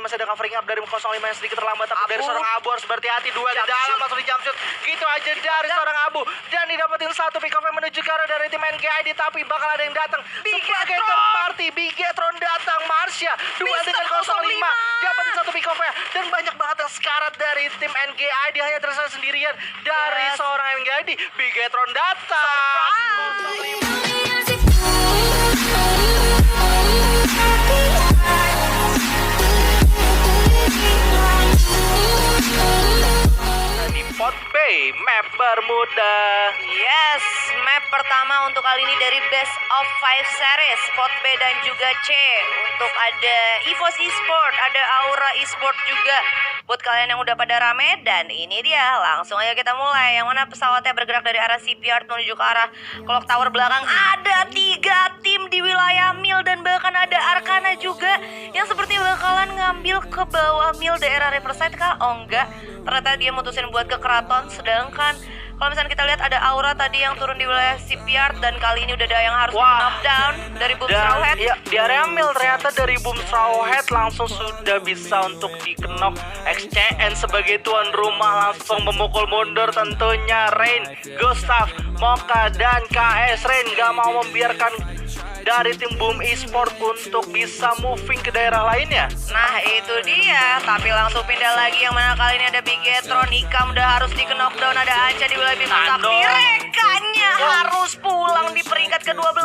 masih ada covering up dari 05 yang sedikit terlambat, tapi dari seorang Abu harus berhati-hati. Duel di dalam langsung di jump shoot. Gitu aja dari seorang Abu dan didapetin satu pick off yang menuju ke arah dari tim NGID, tapi bakal ada yang datang sebagai third party. Bigetron datang, Marsha duel dengan 05 dapetin satu pick off-nya dan banyak banget yang sekarat dari tim NGID, hanya tersisa sendirian dari seorang NGID. Bigetron datang. 05 di Pot Bay, map Bermuda. Yes, map pertama untuk kali ini dari Best of 5 Series, Pot B dan juga C. Untuk ada EVOS Esport, ada Aura Esport juga. Buat kalian yang udah pada rame, dan ini dia, langsung aja kita mulai. Yang mana pesawatnya bergerak dari arah CPR menuju ke arah clock tower belakang. Ada 3 tim di wilayah Mil dan bahkan ada Arcana juga yang seperti bakalan ngambil ke bawah Mil daerah Riverside kah? Oh enggak, ternyata dia mutusin buat ke Keraton. Sedangkan kalau misalnya kita lihat ada Aura tadi yang turun di wilayah CPR, dan kali ini udah ada yang harus knockdown dari Boom Strawhead. Ya, di area Mil ternyata dari Boom Strawhead langsung sudah bisa untuk di-knock. XCN sebagai tuan rumah langsung memukul mundur tentunya Rain, Gustav, Moka, dan KS. Rain gak mau membiarkan dari tim Boom Esport untuk bisa moving ke daerah lainnya. Nah itu dia, tapi langsung pindah lagi yang mana kali ini ada Bigetron. Ikam udah harus di-knockdown, ada Anca di wilayah Bintang Sakti. Rekanya harus pulang di peringkat ke-12.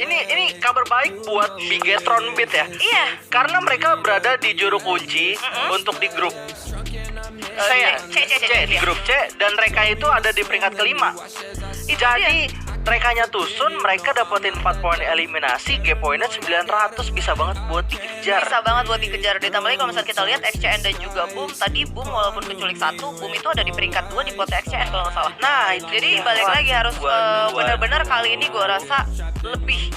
Ini kabar baik buat Bigetron Beat ya. Iya, Karena mereka berada di juru kunci untuk di grup C ya? C, di grup C, dan mereka itu ada di peringkat kelima. Jadi rekanya Tusun, mereka dapetin 4 poin eliminasi, G poinnya 900, bisa banget buat dikejar. bisa banget buat dikejar. Ditambah lagi kalau misalnya kita lihat XCN dan juga Boom, tadi Boom walaupun keculik 1, Boom itu ada di peringkat 2 di potnya XCN kalau nggak salah. Nah itu Jadi dia. balik lagi harus Dua-duaan. benar-benar kali ini gue rasa lebih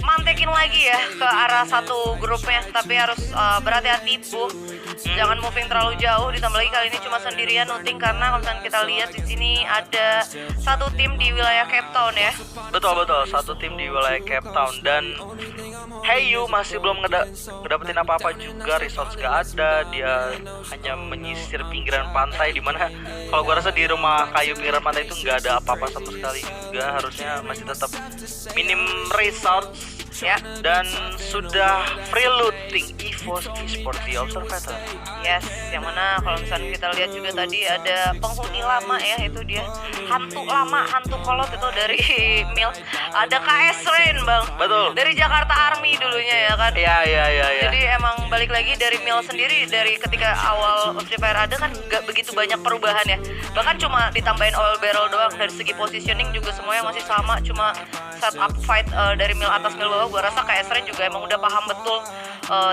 mantekin lagi ya ke arah satu grupnya, tapi harus berhati-hati Boom, jangan moving terlalu jauh. Ditambah lagi kali ini cuma sendirian Nuting, karena kalau misalnya kita lihat di sini ada satu tim di wilayah Cape Town ya. Betul, satu tim di wilayah Cape Town, dan Heyu masih belum ngedapetin apa-apa juga. Resorts gak ada, dia hanya menyisir pinggiran pantai, dimana kalau gua rasa di rumah kayu pinggiran pantai itu nggak ada apa-apa sama sekali juga. Harusnya masih tetap minim resorts Ya, dan sudah free looting EVOS Esport di Observator. yes, yang mana kalau misalnya kita lihat juga tadi ada penghuni lama ya, itu dia hantu lama, hantu kolot itu dari Mil. Ada KS Rain bang, Betul. dari Jakarta Army dulunya ya kan. Iya. Jadi emang balik lagi dari Mil sendiri, dari ketika awal Free Fire ada kan gak begitu banyak perubahan ya. Bahkan cuma ditambahin oil barrel doang. Dari segi positioning juga semuanya masih sama, cuma setup fight dari Mil atas Mil bawah. Gue rasa KS Rain juga emang udah paham betul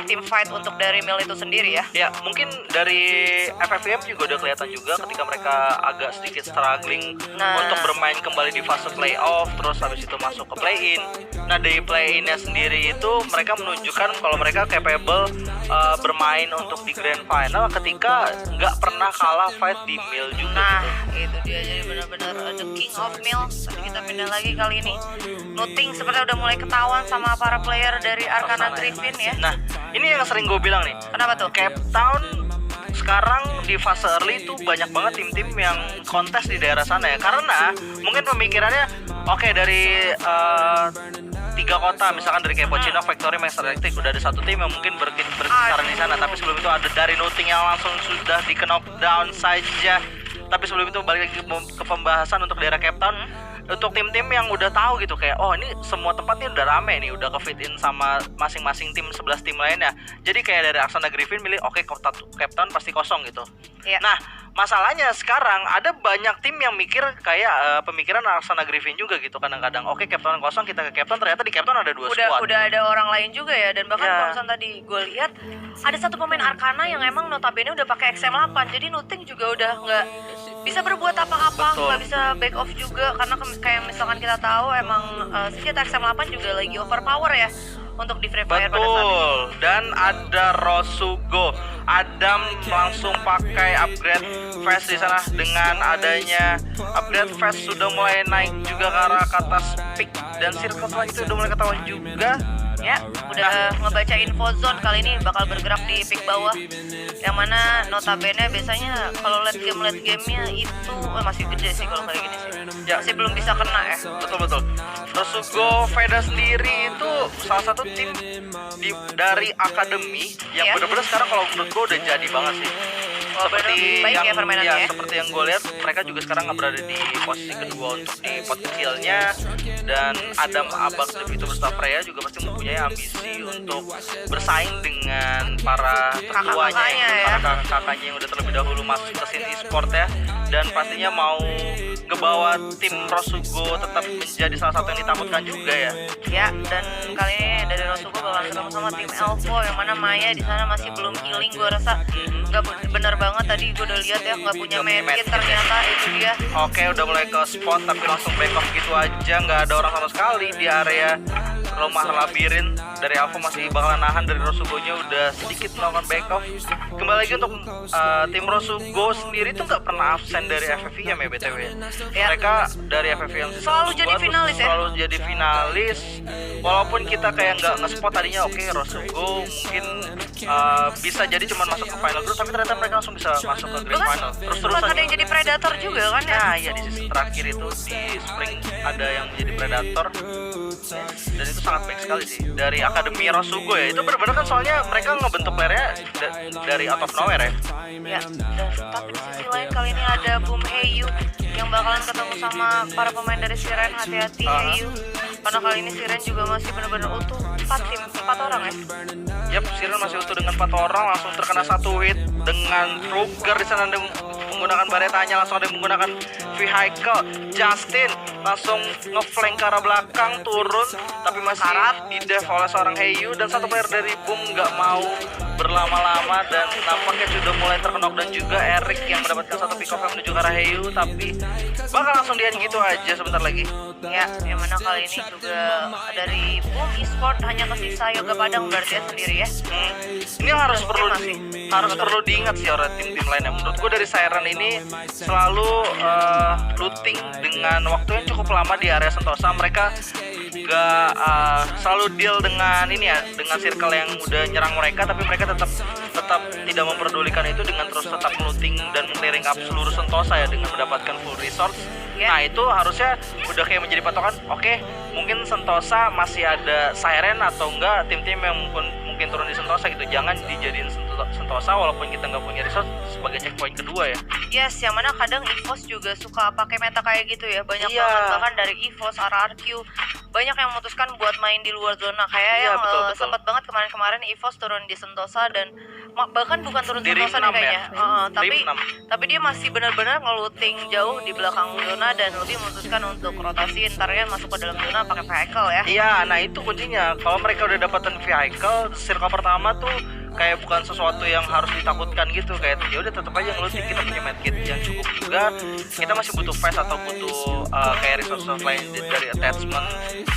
team fight untuk dari Mil itu sendiri ya. Ya, mungkin dari FFM juga udah kelihatan juga ketika mereka agak sedikit struggling untuk bermain kembali di fase playoff, terus habis itu masuk ke play-in. Nah, dari play-innya sendiri itu mereka menunjukkan kalau mereka capable bermain untuk di grand final ketika nggak pernah kalah fight di Mil juga. Nah, gitu. itu dia, jadi benar-benar the king of Mil. Tapi kita pindah lagi kali ini. Nuting sepertinya udah mulai ketahuan sama para player dari Arcana Griffin ya. Nah, ini yang sering gue bilang nih. Kenapa tuh? Cape Town sekarang di fase early tuh banyak banget tim-tim yang kontes di daerah sana ya, karena mungkin pemikirannya oke, dari 3 kota misalkan dari kayak Pochino, Factory, Master Electric udah ada satu tim yang mungkin berkisaran di sana, tapi sebelum itu ada dari Nuting yang langsung sudah di knockdown saja. Tapi sebelum itu balik lagi ke pembahasan untuk daerah Cape Town. Untuk tim-tim yang udah tahu gitu kayak oh ini semua tempat nih udah rame nih, udah ke fit in sama masing-masing tim 11 tim lainnya. Jadi kayak dari Arcana Griffin milih oke, Cape Town pasti kosong gitu. Iya. Nah, masalahnya sekarang ada banyak tim yang mikir kayak pemikiran Arcana Griffin juga gitu kadang-kadang. Oke, Cape Town kosong, kita ke Cape Town, ternyata di Cape Town ada 2 squad. Udah ada orang lain juga ya, dan bahkan Ya. kalau misalnya tadi gue lihat ada satu pemain Arcana yang emang notabene udah pakai XM8. Jadi Nuting juga udah nggak bisa berbuat apa-apa, Betul. nggak bisa back off juga, karena kayak misalkan kita tahu emang senjata XM8 juga lagi overpower ya untuk di Free Fire pada saat ini. Betul. Dan ada Rosugo. Adam langsung pakai upgrade vest di sana. Dengan adanya upgrade vest sudah mulai naik juga ke arah ke atas peak, dan circle selanjutnya udah mulai ketahuan juga. Ya, udah ngebaca info zone kali ini bakal bergerak di pick bawah. Yang mana notabene biasanya kalau late game-nya itu masih gede sih kalau kayak gini sih. Ya. Masih belum bisa kena ya. Betul. Rosugo Veda sendiri itu salah satu tim dari akademi yang Ya. benar-benar sekarang kalau menurut gue udah jadi banget sih. Seperti baik yang ya permainannya ya. seperti yang gue lihat, mereka juga sekarang nggak berada di posisi kedua untuk di pot kecilnya, dan Adam Abak dan Vito Freya juga pasti mempunyai ambisi untuk bersaing dengan para ketuanya, Kakak-kakaknya ya. para kakak-kakaknya yang udah terlebih dahulu masuk ke scene e-sport ya, dan pastinya mau ngebawa tim Rosugo tetap menjadi salah satu yang ditakutkan juga ya. Ya, dan kali ini dari Rosugo bakal ketemu sama tim Elvo yang mana Maya di sana masih belum healing. Gue rasa nggak bener banget tadi gue udah lihat ya, nggak punya medkit ternyata itu dia. Oke, udah mulai ke spot tapi langsung back off gitu aja, nggak ada orang sama sekali di area rumah labirin. Dari Alpha masih bakalan nahan, dari Rosugonya udah sedikit melakukan back off. Kembali lagi untuk tim Rosugo sendiri tuh nggak pernah absen dari FFVM ya BTW. Ya. Mereka dari FFVM Selalu jadi finalis ya. Selalu jadi finalis. Walaupun kita kayak nggak nge-spot tadinya, oke Rosugo mungkin bisa jadi cuma masuk ke final dulu, tapi ternyata mereka langsung bisa masuk ke grand final. Terus-terusan. Ada yang jadi predator juga kan ya. Nah, iya di season terakhir itu di Spring ada yang menjadi predator, dan itu sangat baik sekali sih dari akademi Rosugo ya. Itu benar-benar kan soalnya mereka ngebentuk playernya dari out of nowhere ya. Ya, tapi di sisi lain kali ini ada Boom Heyu yang bakalan ketemu sama para pemain dari Siren. Hati-hati Heyu, karena kali ini Siren juga masih benar-benar utuh. 4 orang ya. Yap, Siren masih utuh dengan 4 orang, langsung terkena 1 hit dengan Ruger di sana, ada menggunakan baretanya, langsung ada yang menggunakan vehicle. Justin langsung ngeflank ke arah belakang, turun tapi masih di-def oleh seorang Heyu, dan satu player dari Boom nggak mau berlama-lama dan nampaknya sudah mulai terknok, dan juga Eric yang mendapatkan satu pick off yang menuju ke arah Heyu, tapi bakal langsung di-end gitu aja sebentar lagi. Ya, yang mana kali ini juga dari Boom Esport hanya kesisa Yoga Padang berarti ya sendiri ya. Ini harus perlu diingat sih oleh tim-tim lain ya. Menurut gue dari Siren ini selalu looting dengan waktu yang cukup lama di area Sentosa. Mereka nggak selalu deal dengan ini ya, dengan circle yang udah nyerang mereka, tapi mereka tetap tidak memperdulikan itu dengan terus tetap looting dan clearing up seluruh Sentosa ya, dengan mendapatkan full resource. Nah itu harusnya udah kayak menjadi patokan. Oke, mungkin Sentosa masih ada Siren atau enggak tim-tim yang mungkin turun di Sentosa gitu. Jangan dijadiin Sentosa walaupun kita nggak punya resource sebagai checkpoint kedua ya. Yes, yang mana kadang EVOS juga suka pakai meta kayak gitu ya. Banyak Iya. banget bahkan dari EVOS, RRQ banyak yang memutuskan buat main di luar zona. Kayak Iya, yang betul. sempat banget kemarin EVOS turun di Sentosa, dan bahkan bukan turun Di Sentosa Rim 6 nih kayaknya. ya? Rim 6. Tapi dia masih benar-benar ngeluting jauh di belakang zona dan lebih memutuskan untuk rotasi, ntarnya masuk ke dalam zona pakai vehicle ya. Iya, nah itu kuncinya. Kalau mereka udah dapetin vehicle, circle pertama tuh kayak bukan sesuatu yang harus ditakutkan gitu. Kayak ya udah tetap aja ngeluting, kita punya medkit yang cukup juga. Kita masih butuh fast atau butuh kayak resource lain dari attachment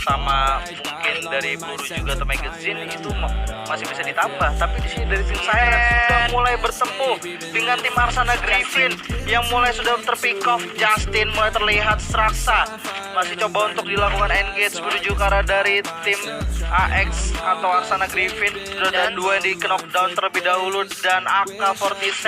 sama mungkin dari peluru juga atau magazine, itu masih bisa ditambah. Tapi di sini dari tim saya sudah mulai bertemu dengan tim Arsana Griffin yang mulai sudah terpick off. Justin mulai terlihat Straksa masih coba untuk dilakukan engage menuju ke arah dari tim AX atau Arsana Griffin. Sudah ada 2 yang di knockdown terlebih dahulu, dan AK-47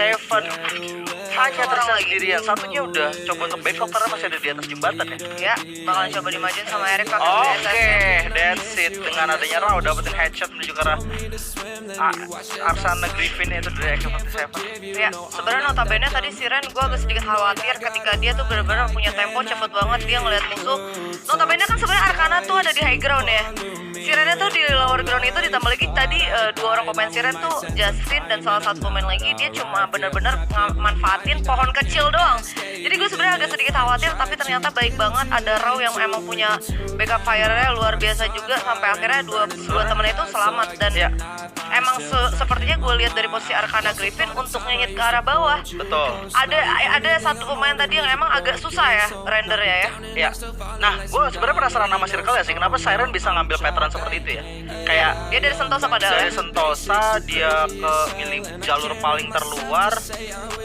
hanya tersisa sendirian. Satunya udah coba untuk backup karena masih ada di atas jembatan ya. Ya, bakalan coba dimajuin sama Eric pakai Oke, that's it. Dengan adanya Rao dapetin headshot menuju ke arah Arsana Griffin itu dari AK-47. Ya, sebenarnya notabene tadi Siren gue agak sedikit khawatir ketika dia tuh benar-benar punya tempo cepet banget, dia ngeliat musuh. Notabene kan sebenarnya Arcana tuh ada di high ground ya. Sirennya tuh di lower ground itu, ditambah lagi tadi 2 orang pemain Siren tuh Justin dan salah satu pemain lagi, dia cuma benar-benar manfaatin pohon kecil doang. Jadi gue sebenarnya agak sedikit khawatir, tapi ternyata baik banget ada Raw yang emang punya backup fire-nya luar biasa juga, sampai akhirnya dua temen itu selamat. Dan Ya. emang sepertinya gue lihat dari posisi Arcana Griffin untuk ngehit ke arah bawah. Betul. Ada satu pemain tadi yang emang agak susah ya rendernya ya. Ya. Nah, gue sebenarnya penasaran sama Circle ya sih. Kenapa Siren bisa ngambil pattern seperti itu ya? Kayak Dia dari Sentosa padahal. dari Sentosa dia ke milih jalur paling terluar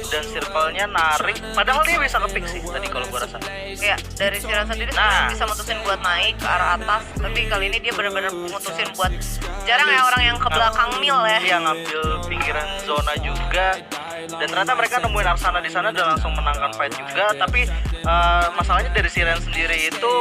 dan circle-nya narik. Padahal dia bisa ke-pick sih tadi kalau gue rasa. Ya, dari Siren sendiri sebenarnya bisa mutusin buat naik ke arah atas, tapi kali ini dia benar-benar mutusin buat jarang ya orang yang ke belakang mil ya. Dia ngambil pinggiran zona juga. Dan ternyata mereka nemuin Arsana di sana dan langsung menangkan fight juga. Tapi masalahnya dari Siren sendiri itu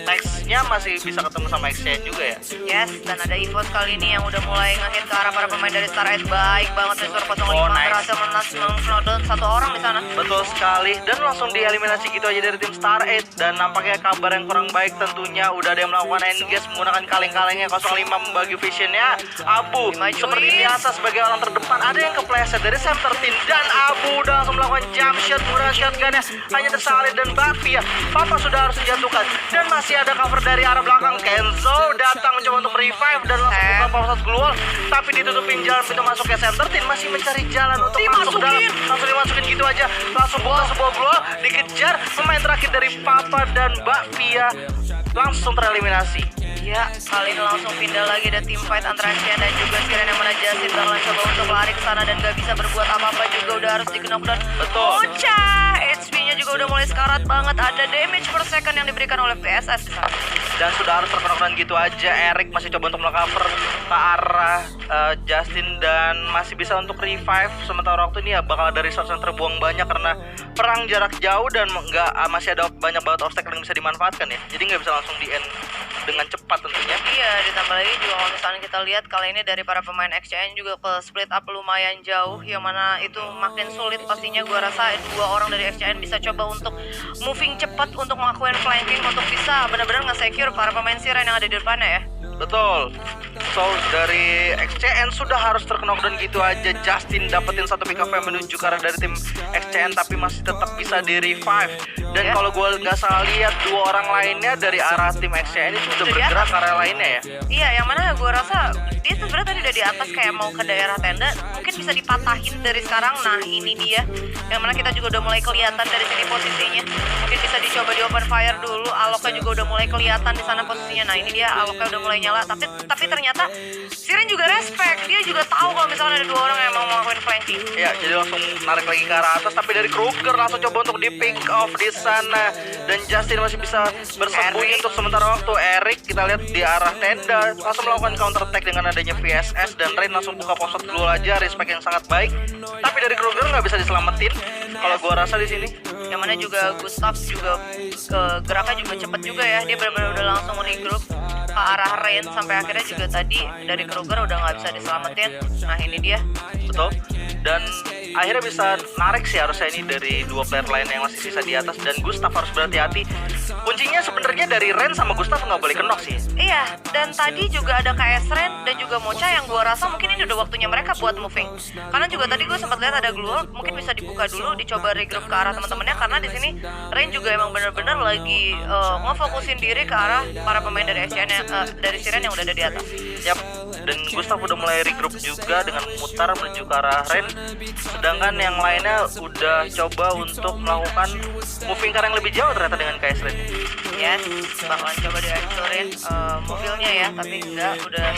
nextnya masih bisa ketemu sama XCN juga ya. Yes, dan ada EVOS kali ini yang udah mulai ngehit ke arah para pemain dari Star Edge. Baik banget Resor 05 nice. berhasil meng-slowdown satu orang di sana. Betul sekali, dan langsung dieliminasi gitu aja dari tim Star 8. Dan nampaknya kabar yang kurang baik tentunya udah ada yang melakukan engage menggunakan kaleng-kalengnya 05 membagi visionnya. Abu Dimajuin. seperti biasa sebagai orang terdepan, ada yang kepleset dari Sam 13 dan Abu udah langsung melakukan jump shot menggunakan shotgunnya, hanya tersalit dan Bapi ya. Papa sudah harus dijatuhkan dan masih ada cover dari arah belakang. Kenzo datang mencoba untuk revive dan langsung buka power shot keluar, tapi ditutupin jalan pintu masuk ke Sam 13, masih mencari jalan untuk masuk ke dalam. Langsung dimasukin gitu aja, langsung buka sebuah gol, dikejar pemain terakhir dari Papa dan Mbak Pia langsung tereliminasi. Ya, kali ini langsung pindah lagi ada tim fight antara Xian dan juga Siren yang mana Justin bakalan coba untuk lari ke sana dan gak bisa berbuat apa-apa juga, udah harus di-knockdown. Betul. Bocah, HP-nya juga udah mulai sekarat banget, ada damage per second yang diberikan oleh PSS di sana. Dan sudah harus terkena gitu aja. Eric masih coba untuk meng-cover ke arah Justin dan masih bisa untuk revive. Sementara waktu ini ya bakal ada resource yang terbuang banyak karena perang jarak jauh dan masih ada banyak banget obstacle yang bisa dimanfaatkan ya. Jadi nggak bisa langsung di-end dengan cepat tentunya. Iya, ditambah lagi juga kalau misalnya kita lihat kali ini dari para pemain XCN juga ke split up lumayan jauh, yang mana itu makin sulit pastinya. Gua rasa dua orang dari XCN bisa coba untuk moving cepat untuk melakukan flanking untuk bisa benar-benar nge-secure para pemain Siren yang ada di depannya ya. Betul. So dari XCN sudah harus terknockdown gitu aja. Justin dapetin satu pick up yang menuju ke arah dari tim XCN tapi masih tetap bisa di revive. Dan kalau gue nggak salah lihat dua orang lainnya dari arah tim XCN itu udah bergerak ke arah lainnya ya. Iya, yang mana gue rasa dia sebenarnya tadi udah di atas kayak mau ke daerah tenda, mungkin bisa dipatahin dari sekarang. Nah ini dia, yang mana kita juga udah mulai kelihatan dari sini posisinya. Mungkin bisa dicoba di open fire dulu. Aloknya juga udah mulai kelihatan di sana posisinya. Nah ini dia, aloknya udah mulai nyala. Tapi ternyata Siren juga respect, dia juga tahu kalau misalnya ada dua orang yang mau melakukan flanking. Ya, jadi langsung narik lagi ke arah atas, tapi dari Kruger langsung coba untuk di pick off di sana. Dan Justin masih bisa bersembunyi untuk sementara waktu. Eric kita lihat di arah tenda langsung melakukan counter attack dengan adanya VSS dan Rain langsung buka posot dulu aja, respect yang sangat baik. Tapi dari Kruger nggak bisa diselamatin kalau gua rasa di sini. Yang mana juga Gustav juga geraknya juga cepet juga ya, dia benar-benar udah langsung regroup ke arah Rain sampai akhirnya juga tadi dari Kruger udah nggak bisa diselamatin. Nah ini dia. Betul. Dan akhirnya bisa narik sih harusnya ini dari dua player lain yang masih sisa di atas. Dan Gustav harus berhati-hati. Kuncinya sebenarnya dari Ren sama Gustav nggak boleh kenok sih. Iya, dan tadi juga ada KS Ren dan juga Mocha yang gua rasa mungkin ini udah waktunya mereka buat moving. Karena juga tadi gue sempat lihat ada Glue, mungkin bisa dibuka dulu, dicoba regroup ke arah teman-temannya karena di sini Ren juga emang benar-benar lagi ngefokusin diri ke arah para pemain dari XCN dari Siren yang udah ada di atas. Yap. Dan Gustav udah mulai regroup juga dengan mutar menuju ke arah Ren. Sedangkan yang lainnya udah coba untuk melakukan moving ke arah yang lebih jauh ternyata dengan KS Ren. Yes, bakalan coba dihancurin mobilnya ya, tapi enggak, udah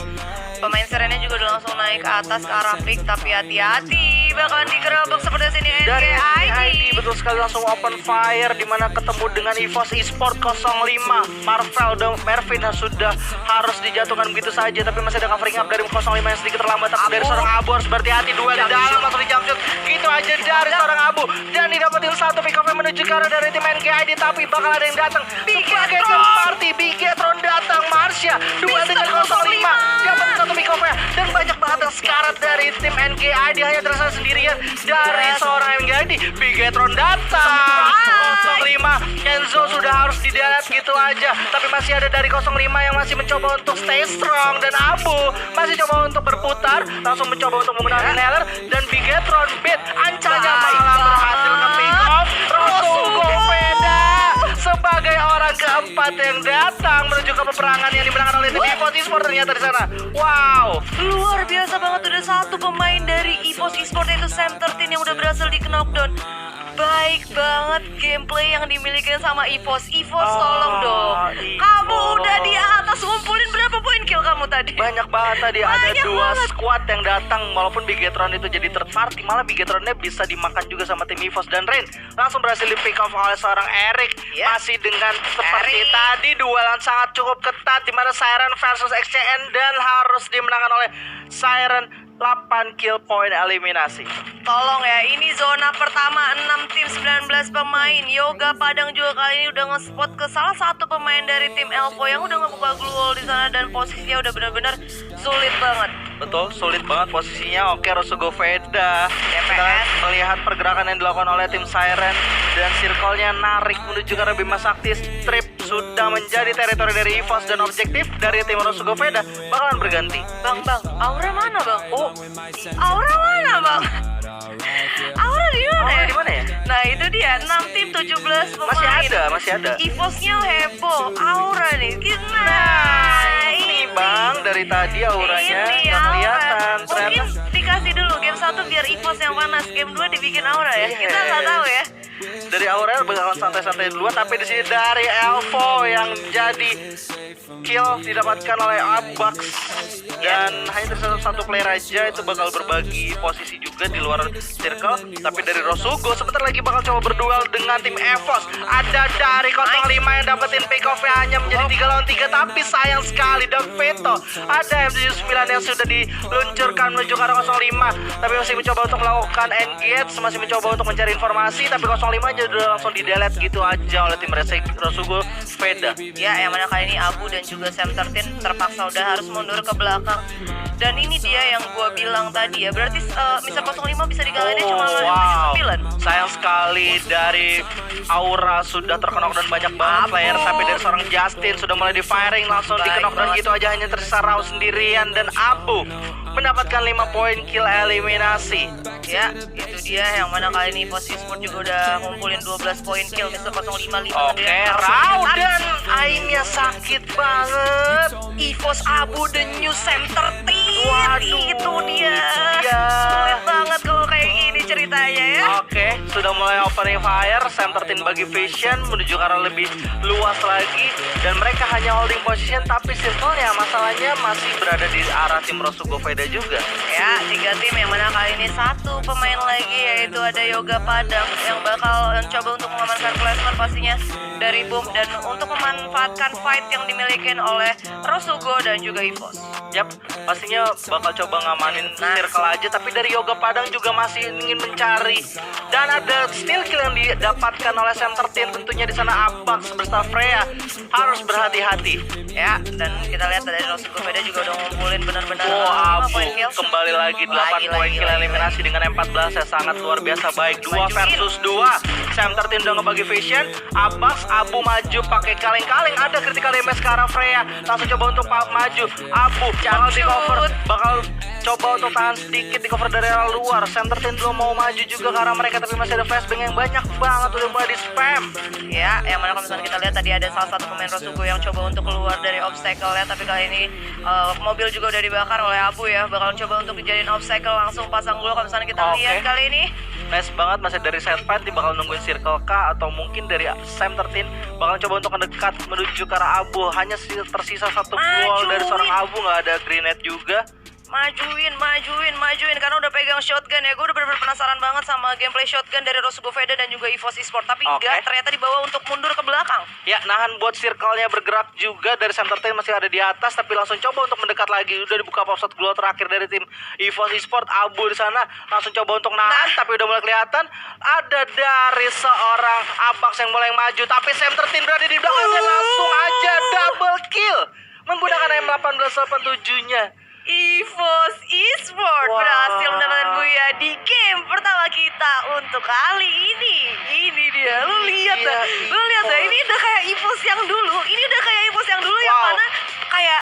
pemain Sirennya juga udah langsung naik ke atas ke arah pick, tapi hati-hati bakalan digerebek seperti sini Dari NKID. betul sekali langsung open fire dimana ketemu dengan EVOS Esport 05. Marvel dan Mervin sudah harus dijatuhkan begitu saja, tapi masih ada covering up dari 05 yang sedikit terlambat. Tapi dari seorang Abu harus berhati-hati, dua di dalam langsung di jump shoot gitu aja dari seorang Abu dan didapetin satu pick up yang menuju ke arah dari tim NKID, tapi bakal ada yang datang sebagai party. Bigetron datang, Marsha dua dengan 05 dapat satu pick up dan banyak banget yang sekarat dari tim NKID, hanya terasa sendirian dari seorang NKID. Bigetron datang 05, Kenzo sudah harus didarat gitu aja, tapi masih ada dari 05 yang masih mencoba untuk stay strong dan Abu masih coba untuk berputar, langsung mencoba untuk menggunakan inhaler dan Bigetron beat ancanya malah berhasil ke pick off. Rosu Goveda sebagai orang keempat yang datang menuju ke peperangan yang dimenangkan oleh tim EVOS Esport ternyata di sana. Wow. Luar biasa banget, udah satu pemain dari EVOS Esports yaitu Sam13 yang udah berhasil di knockdown. Baik banget gameplay yang dimiliki sama EVOS. EVOS tolong dong. Kamu udah di atas, ngumpulin berapa poin kill kamu tadi? Banyak banget tadi, ada Banyak 2 banget. squad yang datang. Walaupun Bigetron itu jadi third party, malah Bigetronnya bisa dimakan juga sama tim EVOS. Dan Rain langsung berhasil di pick off oleh seorang Eric. Ya. Masih dengan seperti Eric. tadi, duelan sangat cukup ketat, dimana Siren versus XCN dan harus dimenangkan oleh Siren. 8 kill point eliminasi. Tolong ya, ini zona pertama 6 tim 19 pemain. Yoga Padang juga kali ini udah nge-spot ke salah satu pemain dari tim Elvo yang udah ngebuka glue wall di sana dan posisinya udah benar-benar sulit banget. Betul, sulit banget posisinya. Oke, Rosugo Veda. Kita DPS. melihat pergerakan yang dilakukan oleh tim Siren dan circle-nya narik menuju ke arah Bima Sakti. Strip sudah menjadi teritori dari EVOS dan objektif dari tim Rosugo Veda bakalan berganti. Bang, Aura mana bang? Oh, Aura mana bang? Aura di mana Aura ya? di mana ya? Nah itu dia, 6 tim 17 pemain. Masih ada. EVOS-nya heboh, Aura nih. Ini Bang, dari tadi auranya Ini nggak Aura. kelihatan. Mungkin Ternyata dikasih dulu game 1 biar EVOS yang panas, game 2 dibikin Aura ya. Kita nggak tahu ya. dari auranya bakalan santai-santai dulu, tapi di sini dari Elvo yang jadi kill didapatkan oleh Abax dan hanya tersisa satu player aja, itu bakal berbagi posisi juga di luar circle. Tapi dari Rosugo sebentar lagi bakal coba berduel dengan tim EVOS. Ada dari 05 yang dapetin pick off hanya menjadi 3 lawan 3, tapi sayang sekali Dark Veto. Ada M79 yang sudah diluncurkan menuju ke arah 05, tapi masih mencoba untuk melakukan engage, masih mencoba untuk mencari informasi, tapi 05 aja udah langsung di delete gitu aja oleh tim Rosugo Veda. Ya, yang mana kali ini Abu dan juga Sam13 terpaksa udah harus mundur ke belakang. Dan ini dia yang gua bilang tadi ya. Berarti Mr. 05 bisa dikalahinnya cuma lawan M79. Sayang sekali dari Aura sudah terknockdown banyak banget player, tapi dari seorang Justin sudah mulai di firing langsung di knockdown gitu aja, hanya tersisa Rao sendirian dan Abu mendapatkan 5 poin kill eliminasi. Ya, itu dia yang mana kali ini EVOS Esports juga udah ngumpulin 12 poin kill. Mr. 05 Oke, Rao dan aimnya sakit banget. EVOS Abu the new Sam13. Waduh, Itu dia. iya. Sulit banget kalau kayak gini ceritanya ya. Oke, sudah mulai opening fire. Sam13 bagi vision menuju ke arah lebih luas lagi, dan mereka hanya holding position, tapi circle-nya masalahnya masih berada di arah tim Rosugo Veda juga. Ya, 3 tim yang mana kali ini satu pemain lagi, yaitu ada Yoga Padang yang bakal coba untuk mengamankan placement pastinya dari Boom dan untuk memanfaatkan fight yang dimiliki oleh Rosugo dan juga EVOS. Yap, pastinya bakal coba ngamanin circle aja, tapi dari Yoga Padang juga masih ingin mencari, dan ada steal kill yang didapatkan oleh Sam13. Tentunya di sana Abax bersama Freya harus berhati-hati. Ya, dan kita lihat dari Rosugo Veda juga udah ngumpulin benar-benar 5 Abu poin kill. kembali lagi 8 poin kill eliminasi dengan M14 yang sangat luar biasa baik. 2 Majuin. versus 2. Sam13 udah ngebagi vision. Abax, Abu maju pakai kaleng-kaleng. Ada critical damage ke arah Freya. Langsung coba untuk maju. Abu bakal di cover, bakal coba untuk tahan sedikit di cover dari arah luar. Sam13 belum mau maju juga ke arah mereka, tapi masih ada flashbang yang banyak banget udah mulai di spam. Ya, yang mana kalau misalnya kita lihat tadi ada salah satu pemain Rosugo yang coba untuk keluar dari obstacle ya, tapi kali ini mobil juga udah dibakar oleh Abu ya. Bakal coba untuk dijadiin obstacle, langsung pasang dulu kalau misalnya kita Oke. lihat kali ini. Nice banget, masih dari set fight, bakal nungguin circle K atau mungkin dari Sam13 bakal coba untuk mendekat menuju ke arah Abu. Hanya tersisa satu wall dari seorang Abu, nggak ada grenade juga. Majuin karena udah pegang shotgun ya. Gue udah bener-bener penasaran banget sama gameplay shotgun dari Rosugo Veda dan juga EVOS Esports, tapi enggak, ternyata dibawa untuk mundur ke belakang. Ya, nahan buat circle-nya bergerak juga dari Sam13 masih ada di atas, tapi langsung coba untuk mendekat lagi. Udah dibuka pop shot glow terakhir dari tim EVOS Esports. Abu di sana langsung coba untuk nahan, tapi udah mulai kelihatan ada dari seorang Abax yang mulai maju, tapi Sam13 berada di belakangnya, langsung aja double kill menggunakan M1887-nya. EVOS Esports berhasil mendapatkan buya di game pertama kita untuk kali ini. Ini dia, lu lihat dah, ini udah kayak EVOS yang dulu